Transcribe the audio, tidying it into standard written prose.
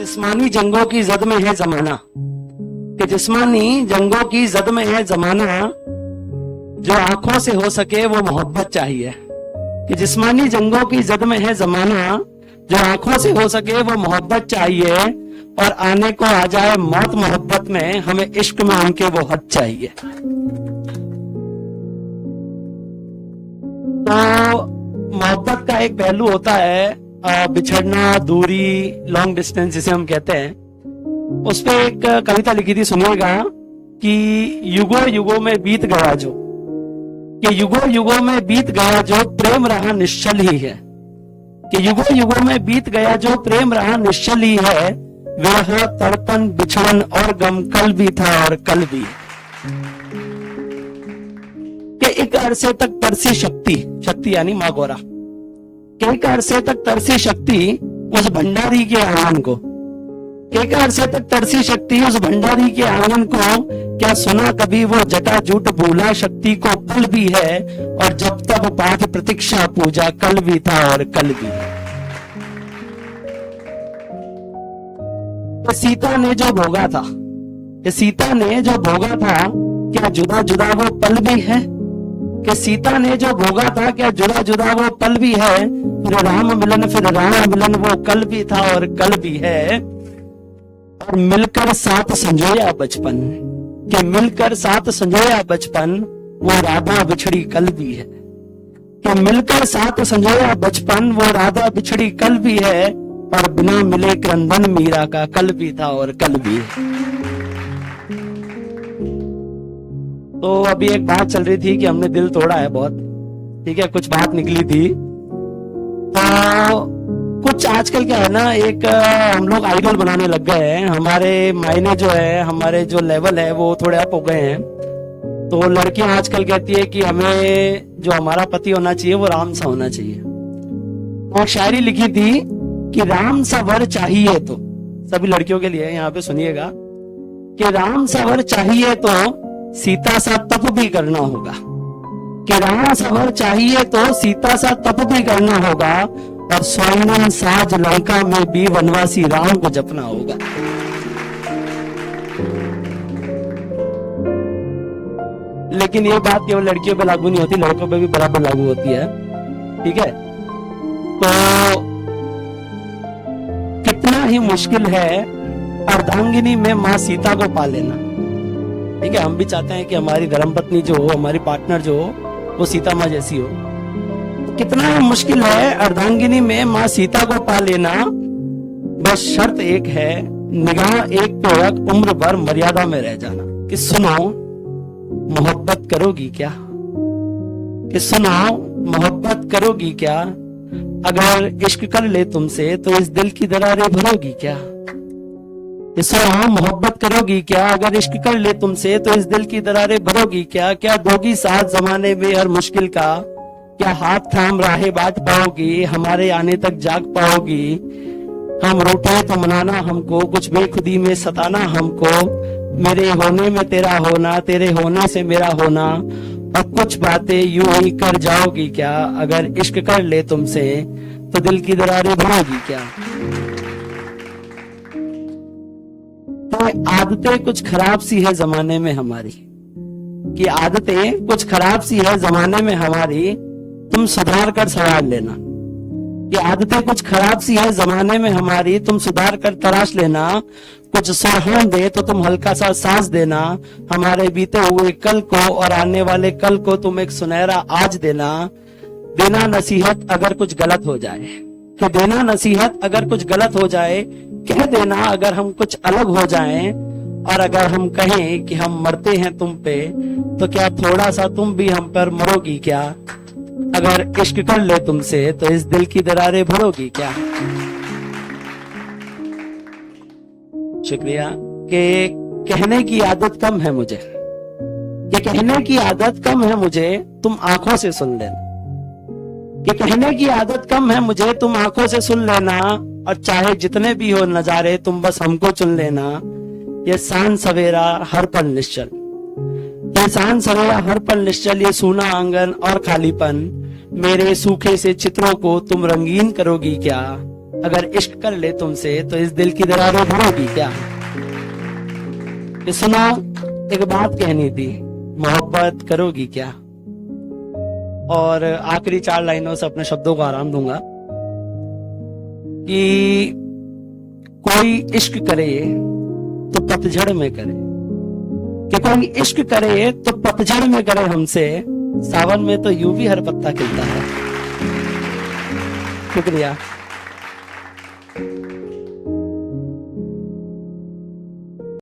जिस्मानी जंगों की जद में है जमाना, कि जिस्मानी जंगों की जद में है जमाना, जो आंखों से हो सके वो मोहब्बत चाहिए। कि जिस्मानी जंगों की जद में है जमाना, जो आंखों से हो सके वो मोहब्बत चाहिए, और आने को आ जाए मौत मोहब्बत में, हमें इश्क में उनके वो हद चाहिए। तो मोहब्बत का एक पहलू होता है बिछड़ना, दूरी, लॉन्ग डिस्टेंस जिसे हम कहते हैं। उस पे एक कविता लिखी थी, सुनिएगा कि युगों युगों में बीत गया जो, कि युगों युगों में बीत गया जो प्रेम रहा निश्चल ही है। कि युगों युगों में बीत गया जो प्रेम रहा निश्चल ही है, विरह तड़पन बिछड़न और गम कल भी था और कल भी है। कि एक अरसे तक तरसी शक्ति, शक्ति यानी माँ गौरा, कि एक अरसे तक तरसी शक्ति उस भंडारी के आंगन को, एक अरसे तक तरसी शक्ति उस भंडारी के आंगन को, क्या सुना कभी वो जटा जूट भूला शक्ति को पल भी है, और जब तब पाठ प्रतीक्षा पूजा कल भी था और कल भी है। सीता ने जो भोगा था, कि सीता ने जो भोगा था, क्या जुदा जुदा वो पल भी है। कि सीता ने जो भोगा था, क्या जुदा जुदा वो पल भी है, फिर राम मिलन, फिर राम मिलन वो कल भी था और कल भी है। और मिलकर साथ संजोया बचपन, कि मिलकर साथ संजोया बचपन, वो राधा बिछड़ी कल भी है। कि मिलकर साथ संजोया बचपन, वो राधा बिछड़ी कल भी है, और बिना मिले क्रंदन मीरा का कल भी था और कल भी है। तो अभी एक बात चल रही थी कि हमने दिल तोड़ा है बहुत, ठीक है, कुछ बात निकली थी। तो कुछ आजकल क्या है ना, एक हम लोग आइडल बनाने लग गए हैं, हमारे मायने जो है, हमारे जो लेवल है वो थोड़े अप हो गए हैं। तो लड़कियां आजकल कहती है कि हमें जो हमारा पति होना चाहिए वो राम सा होना चाहिए। और शायरी लिखी थी कि राम सा वर चाहिए तो, सभी लड़कियों के लिए यहाँ पे सुनिएगा, कि राम सा वर चाहिए तो सीता सा तप भी करना होगा। कि राम सा वर चाहिए तो सीता सा तप भी करना होगा, और स्वर्णिम साज लंका में भी वनवासी राम को जपना होगा। लेकिन ये बात केवल लड़कियों पे लागू नहीं होती, लड़कों पे भी बराबर लागू होती है, ठीक है। तो कितना ही मुश्किल है अर्धांगिनी में माँ सीता को पा लेना, ठीक है। हम भी चाहते हैं कि हमारी धर्मपत्नी जो हो, हमारी पार्टनर जो हो, वो सीता माँ जैसी हो। कितना मुश्किल है अर्धांगिनी में माँ सीता को पा लेना, बस शर्त एक है, निगाह एक पे रख उम्र भर मर्यादा में रह जाना। कि सुनो मोहब्बत करोगी क्या, कि सुनो मोहब्बत करोगी क्या, अगर इश्क कर ले तुमसे तो इस दिल की दरारें भरोगी क्या। सुनो मोहब्बत करोगी क्या, अगर इश्क कर ले तुमसे तो इस दिल की दरारें भरोगी क्या। क्या दोगी साथ जमाने में हर मुश्किल का, क्या हाथ थाम राहें बांट पाओगी, हमारे आने तक जाग पाओगी। हम रूठे तो मनाना हमको, कुछ बेखुदी में सताना हमको, मेरे होने में तेरा होना, तेरे होने से मेरा होना, और कुछ बातें यूं ही कर जाओगी क्या, अगर इश्क कर ले तुमसे तो दिल की दरारें भरोगी क्या। तो आदतें कुछ खराब सी है जमाने में हमारी, कि आदतें कुछ खराब सी है जमाने में हमारी, तुम सुधार कर सवार लेना। कि आदतें कुछ खराब सी है जमाने में हमारी, तुम सुधार कर तराश लेना। कुछ सुहान दे तो तुम हल्का सा सांस देना, हमारे बीते हुए कल को और आने वाले कल को तुम एक सुनहरा आज देना। देना नसीहत अगर कुछ गलत हो जाए, कि देना नसीहत अगर कुछ गलत हो जाए, कह देना अगर हम कुछ अलग हो जाएं, और अगर हम कहें कि हम मरते हैं तुम पे, तो क्या थोड़ा सा तुम भी हम पर मरोगी क्या, अगर इश्क कर ले तुमसे तो इस दिल की दरारें भरोगी क्या। शुक्रिया। कि कहने की आदत कम है मुझे, कि कहने की आदत कम है मुझे, तुम आंखों से सुन लेना। कि कहने की आदत कम है मुझे, तुम आंखों से सुन लेना, और चाहे जितने भी हो नजारे तुम बस हमको चुन लेना। ये सांझ सवेरा हर पल निश्चल, ये सांझ सवेरा हर पल निश्चल, ये सूना आंगन और खालीपन, मेरे सूखे से चित्रों को तुम रंगीन करोगी क्या, अगर इश्क कर ले तुमसे तो इस दिल की दरारें भरोगी क्या। ये सुनो, एक बात कहनी थी, मोहब्बत करोगी क्या। और आखिरी 4 लाइनों से अपने शब्दों को आराम दूंगा कि कोई इश्क करे तो पतझड़ में करे, कि कोई इश्क करे तो पतझड़ में करे हमसे, सावन में तो यूं भी हर पत्ता खिलता है। शुक्रिया।